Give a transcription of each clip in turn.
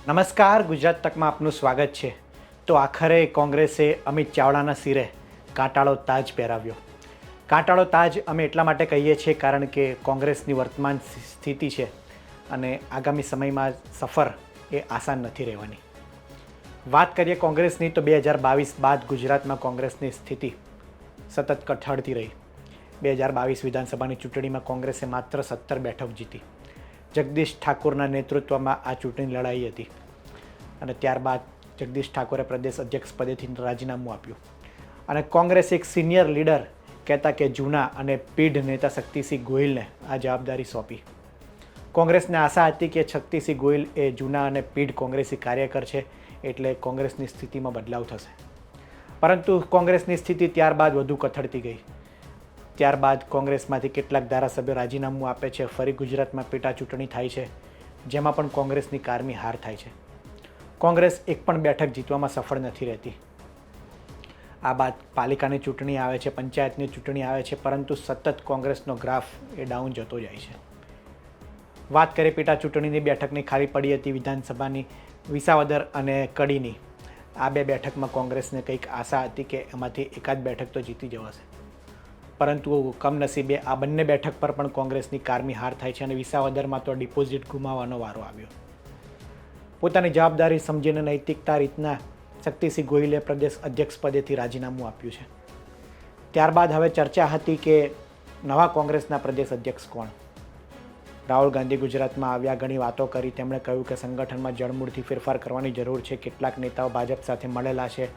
નમસ્કાર, ગુજરાત તકમાં આપનું સ્વાગત છે. તો આખરે કોંગ્રેસે અમિત ચાવડાના સિરે કાંટાળો તાજ પહેરાવ્યો. કાંટાળો તાજ અમે એટલા માટે કહીએ છીએ કારણ કે કોંગ્રેસની વર્તમાન સ્થિતિ છે અને આગામી સમયમાં સફર એ આસાન નથી રહેવાની. વાત કરીએ કોંગ્રેસની તો 2022 બાદ ગુજરાતમાં કોંગ્રેસની સ્થિતિ સતત કઠાળતી રહી. 2022 વિધાનસભાની ચૂંટણીમાં કોંગ્રેસે માત્ર 17 બેઠક જીતી. જગદીશ ઠાકોરના નેતૃત્વમાં આ ચૂંટણી લડાઈ હતી અને ત્યારબાદ જગદીશ ઠાકોરે પ્રદેશ અધ્યક્ષ પદેથી રાજીનામું આપ્યું અને કોંગ્રેસ એક સિનિયર લીડર કહેતા કે જૂના અને પીઢ નેતા શક્તિસિંહ ગોહિલને આ જવાબદારી સોંપી. કોંગ્રેસને આશા હતી કે શક્તિસિંહ ગોહિલ એ જૂના અને પીઢ કોંગ્રેસી કાર્યકર છે એટલે કોંગ્રેસની સ્થિતિમાં બદલાવ થશે. પરંતુ કોંગ્રેસની સ્થિતિ ત્યારબાદ વધુ કથળતી ગઈ. ત્યારબાદ કોંગ્રેસમાંથી કેટલાક ધારાસભ્યો રાજીનામું આપે છે. ફરી ગુજરાતમાં પેટા ચૂંટણી થાય છે જેમાં પણ કોંગ્રેસની કારમી હાર થાય છે. કોંગ્રેસ એક પણ બેઠક જીતવામાં સફળ નથી રહેતી. આ બાદ પાલિકાની ચૂંટણી આવે છે, પંચાયતની ચૂંટણી આવે છે, પરંતુ સતત કોંગ્રેસનો ગ્રાફ એ ડાઉન જતો જાય છે. વાત કરીએ પેટા ચૂંટણીની બેઠકની ખાલી પડી હતી વિધાનસભાની વિસાવદર અને કડીની. આ બે બેઠકમાં કોંગ્રેસને કંઈક આશા હતી કે એમાંથી એકાદ બેઠક તો જીતી જવાશે, પરંતુ કમનસીબે આ બંને બેઠક પર પણ કોંગ્રેસની કારમી હાર થાય છે અને વિસાવદરમાં તો ડિપોઝિટ ગુમાવવાનો વારો આવ્યો. પોતાની જવાબદારી સમજીને નૈતિકતા રીતના શક્તિસિંહ ગોહિલે પ્રદેશ અધ્યક્ષ પદેથી રાજીનામું આપ્યું છે. ત્યારબાદ હવે ચર્ચા હતી કે નવા કોંગ્રેસના પ્રદેશ અધ્યક્ષ કોણ. રાહુલ ગાંધી ગુજરાતમાં આવ્યા, ઘણી વાતો કરી. તેમણે કહ્યું કે સંગઠનમાં જડમૂળથી ફેરફાર કરવાની જરૂર છે. કેટલાક નેતાઓ ભાજપ સાથે મળેલા છે,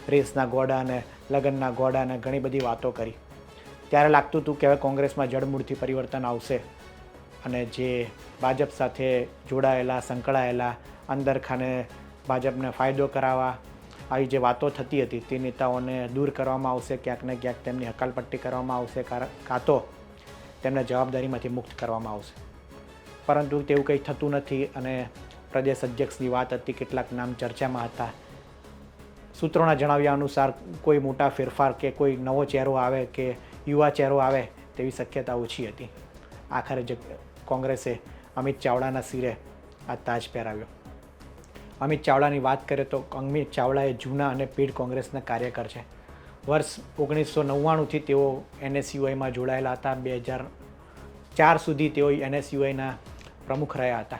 રેસના ગોડા અને લગ્નના ગોડા અને ઘણી બધી વાતો કરી. ત્યારે લાગતું હતું કે હવે કોંગ્રેસમાં જડમૂળથી પરિવર્તન આવશે અને જે ભાજપ સાથે જોડાયેલા, સંકળાયેલા, અંદર ખાને ભાજપને ફાયદો કરાવવા આવી જે વાતો થતી હતી તે નેતાઓને દૂર કરવામાં આવશે, ક્યાંક ને ક્યાંક તેમની હકાલપટ્ટી કરવામાં આવશે, કાં તો તેમને જવાબદારીમાંથી મુક્ત કરવામાં આવશે. પરંતુ તેવું કંઈ થતું નથી અને પ્રદેશ અધ્યક્ષની વાત હતી, કેટલાક નામ ચર્ચામાં હતા. સૂત્રોના જણાવ્યા અનુસાર કોઈ મોટા ફેરફાર કે કોઈ નવો ચહેરો આવે કે યુવા ચહેરો આવે તેવી શક્યતા ઓછી હતી. આખરે કોંગ્રેસે અમિત ચાવડાના સિરે આ તાજ પહેરાવ્યો. અમિત ચાવડાની વાત કરીએ તો અમિત ચાવડા એ જૂના અને પીઢ કોંગ્રેસના કાર્યકર છે. વર્ષ 1999થી તેઓ NSUIમાં જોડાયેલા હતા. 2004 સુધી તેઓ NSUIના પ્રમુખ રહ્યા હતા.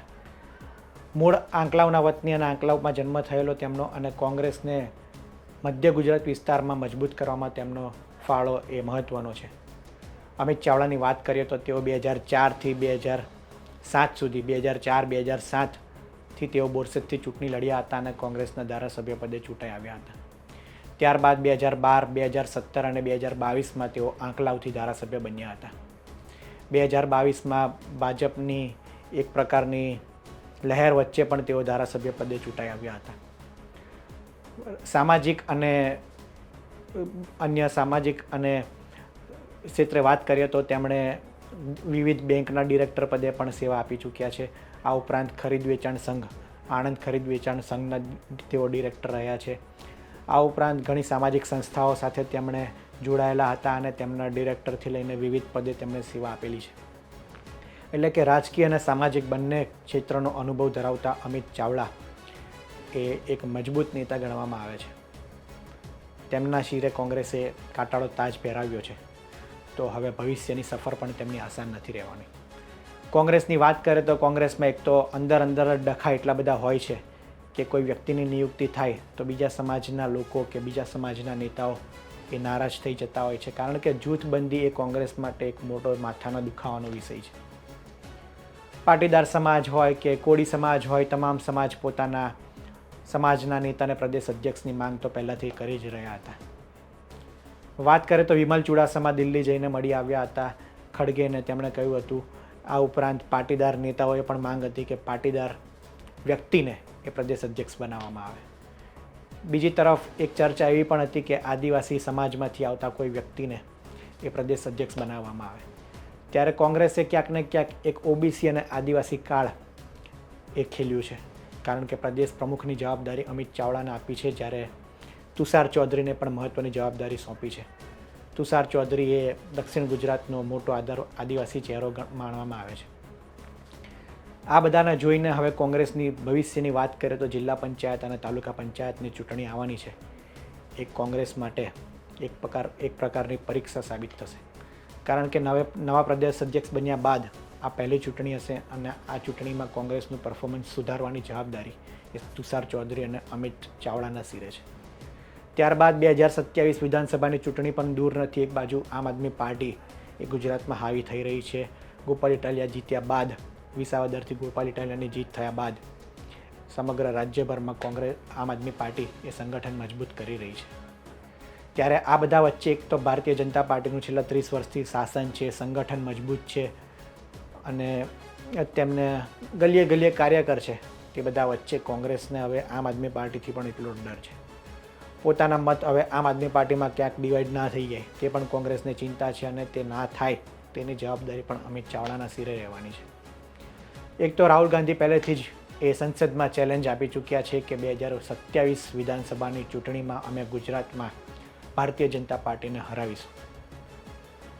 મૂળ આંકલાવના વતની અને આંકલાવમાં જન્મ થયેલો તેમનો અને કોંગ્રેસને મધ્ય ગુજરાત વિસ્તારમાં મજબૂત કરવામાં તેમનો ફાળો એ મહત્ત્વનો છે. અમિત ચાવડાની વાત કરીએ તો તેઓ 2004થી 2007 સુધી 2004-2007થી તેઓ બોરસદથી ચૂંટણી લડ્યા હતા અને કોંગ્રેસના ધારાસભ્ય પદે ચૂંટાઈ આવ્યા હતા. ત્યારબાદ 2012, 2017 અને 2022માં તેઓ આંકલાવથી ધારાસભ્ય બન્યા હતા. 2022માં ભાજપની એક પ્રકારની લહેર વચ્ચે પણ તેઓ ધારાસભ્ય પદે ચૂંટાઈ આવ્યા હતા. સામાજિક અને અન્ય સામાજિક અને ક્ષેત્રે વાત કરીએ તો તેમણે વિવિધ બેંકના ડિરેક્ટર પદે પણ સેવા આપી ચૂક્યા છે. આ ઉપરાંત ખરીદ વેચાણ સંઘ, આણંદ ખરીદ વેચાણ સંઘના તેઓ ડિરેક્ટર રહ્યા છે. આ ઉપરાંત ઘણી સામાજિક સંસ્થાઓ સાથે તેમણે જોડાયેલા હતા અને તેમના ડિરેક્ટરથી લઈને વિવિધ પદે તેમણે સેવા આપેલી છે. એટલે કે રાજકીય અને સામાજિક બંને ક્ષેત્રનો અનુભવ ધરાવતા અમિત ચાવડા એ એક મજબૂત નેતા ગણવામાં આવે છે. તેમના શિરે કોંગ્રેસે કાંટાળો તાજ પહેરાવ્યો છે. તો હવે ભવિષ્યની સફર પણ તેમની આસાન નથી રહેવાની. કોંગ્રેસની વાત કરીએ તો કોંગ્રેસમાં એક તો અંદર ડખા એટલા બધા હોય છે કે કોઈ વ્યક્તિની નિયુક્તિ થાય તો બીજા સમાજના લોકો કે બીજા સમાજના નેતાઓ એ નારાજ થઈ જતા હોય છે, કારણ કે જૂથબંધી એ કોંગ્રેસ માટે એક મોટો માથાનો દુખાવાનો વિષય છે. પાટીદાર સમાજ હોય કે કોળી સમાજ હોય, તમામ સમાજ પોતાના સમાજના નેતાને પ્રદેશ અધ્યક્ષની માંગ તો પહેલાંથી કરી જ રહ્યા હતા. વાત કરીએ તો વિમલ ચુડાસમા દિલ્હી જઈને મળી આવ્યા હતા ખડગેને. તેમણે કહ્યું હતું, આ ઉપરાંત પાટીદાર નેતાઓએ પણ માંગ હતી કે પાટીદાર વ્યક્તિને એ પ્રદેશ અધ્યક્ષ બનાવવામાં આવે. બીજી તરફ એક ચર્ચા એવી પણ હતી કે આદિવાસી સમાજમાંથી આવતા કોઈ વ્યક્તિને એ પ્રદેશ અધ્યક્ષ બનાવવામાં આવે. ત્યારે કોંગ્રેસે ક્યાંક ને ક્યાંક એક OBC અને આદિવાસી કાર્ડ એ ખેલ્યું છે, કારણ કે પ્રદેશ પ્રમુખની જવાબદારી અમિત ચાવડાને આપી છે, જ્યારે તુષાર ચૌધરીને પણ મહત્ત્વની જવાબદારી સોંપી છે. તુષાર ચૌધરી એ દક્ષિણ ગુજરાતનો મોટો આદિવાસી ચહેરો માનવામાં આવે છે. આ બધાને જોઈને હવે કોંગ્રેસની ભવિષ્યની વાત કરીએ તો જિલ્લા પંચાયત અને તાલુકા પંચાયતની ચૂંટણી આવવાની છે. એક કોંગ્રેસ માટે એક પ્રકારની પરીક્ષા સાબિત થશે, કારણ કે નવા પ્રદેશ અધ્યક્ષ બન્યા બાદ આ પહેલી ચૂંટણી હશે અને આ ચૂંટણીમાં કોંગ્રેસનું પરફોર્મન્સ સુધારવાની જવાબદારી એ તુષાર ચૌધરી અને અમિત ચાવડાના સિરે છે. ત્યારબાદ 2027 વિધાનસભાની ચૂંટણી પણ દૂર નથી. એક બાજુ આમ આદમી પાર્ટી એ ગુજરાતમાં હાવી થઈ રહી છે. ગોપાલ ઇટાલિયા જીત્યા બાદ, વિસાવદરથી ગોપાલ ઇટાલિયાની જીત થયા બાદ સમગ્ર રાજ્યભરમાં આમ આદમી પાર્ટી એ સંગઠન મજબૂત કરી રહી છે. ત્યારે આ બધા વચ્ચે એક તો ભારતીય જનતા પાર્ટીનું છેલ્લા 30 વર્ષથી શાસન છે, સંગઠન મજબૂત છે અને તેમને ગલીએ ગલીએ કાર્યકર છે. તે બધા વચ્ચે કોંગ્રેસને હવે આમ આદમી પાર્ટીથી પણ એટલો ડર છે. પોતાના મત હવે આમ આદમી પાર્ટીમાં ક્યાંક ડિવાઈડ ના થઈ જાય તે પણ કોંગ્રેસને ચિંતા છે અને તે ના થાય તેની જવાબદારી પણ અમિત ચાવડાના સિરે રહેવાની છે. એક તો રાહુલ ગાંધી પહેલેથી જ એ સંસદમાં ચેલેન્જ આપી ચૂક્યા છે કે 2027 વિધાનસભાની ચૂંટણીમાં અમે ગુજરાતમાં ભારતીય જનતા પાર્ટીને હરાવીશું.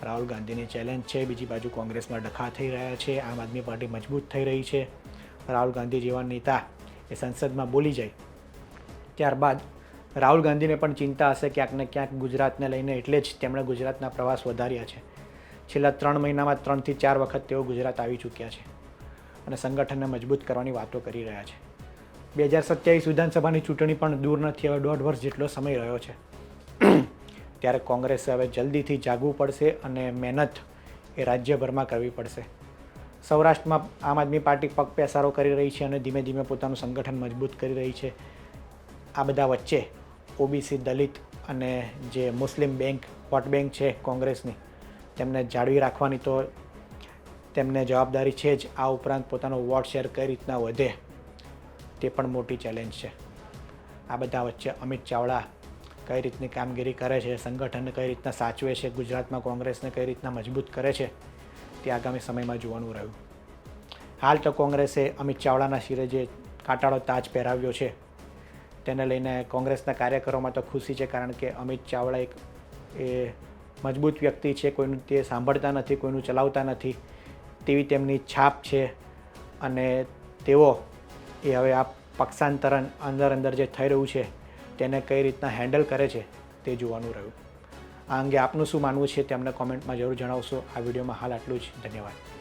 રાહુલ ગાંધીની ચેલેન્જ છે. બીજી બાજુ કોંગ્રેસમાં ડખા થઈ રહ્યા છે, આમ આદમી પાર્ટી મજબૂત થઈ રહી છે. રાહુલ ગાંધી જેવા નેતા એ સંસદમાં બોલી જાય ત્યારબાદ રાહુલ ગાંધીને પણ ચિંતા હશે ક્યાંક ને ક્યાંક ગુજરાતને લઈને, એટલે જ તેમણે ગુજરાતના પ્રવાસ વધાર્યા છે. છેલ્લા 3 મહિનામાં 3 થી 4 વખત તેઓ ગુજરાત આવી ચૂક્યા છે અને સંગઠનને મજબૂત કરવાની વાતો કરી રહ્યા છે. 2027 વિધાનસભાની ચૂંટણી પણ દૂર નથી, હવે 1.5 વર્ષ જેટલો સમય રહ્યો છે. ત્યારે કોંગ્રેસે હવે જલ્દીથી જાગવું પડશે અને મહેનત એ રાજ્યભરમાં કરવી પડશે. સૌરાષ્ટ્રમાં આમ આદમી પાર્ટી પગ પેસારો કરી રહી છે અને ધીમે ધીમે પોતાનું સંગઠન મજબૂત કરી રહી છે. આ બધા વચ્ચે ઓબીસી, દલિત અને જે મુસ્લિમ વોટ બેંક છે કોંગ્રેસની, તેમને જાળવી રાખવાની તો તેમને જવાબદારી છે જ. આ ઉપરાંત પોતાનો વોટ શેર કઈ રીતના વધે તે પણ મોટી ચેલેન્જ છે. આ બધા વચ્ચે અમિત ચાવડા કઈ રીતની કામગીરી કરે છે, સંગઠનને કઈ રીતના સાચવે છે, ગુજરાતમાં કોંગ્રેસને કઈ રીતના મજબૂત કરે છે, તે આગામી સમયમાં જોવાનું રહ્યું. હાલ તો કોંગ્રેસે અમિત ચાવડાના શિરે જે કાંટાળો તાજ પહેરાવ્યો છે તેને લઈને કોંગ્રેસના કાર્યકરોમાં તો ખુશી છે, કારણ કે અમિત ચાવડા એક એ મજબૂત વ્યક્તિ છે, કોઈનું તે સાંભળતા નથી, કોઈનું ચલાવતા નથી તેવી તેમની છાપ છે અને તેઓ એ હવે આ પક્ષાંતરણ અંદર જે થઈ રહ્યું છે તેને કઈ રીતના હેન્ડલ કરે છે તે જોવાનું રહ્યું. આ અંગે આપનું શું માનવું છે તે અમને કોમેન્ટમાં જરૂર જણાવશો. આ વિડીયોમાં હાલ આટલું જ. ધન્યવાદ.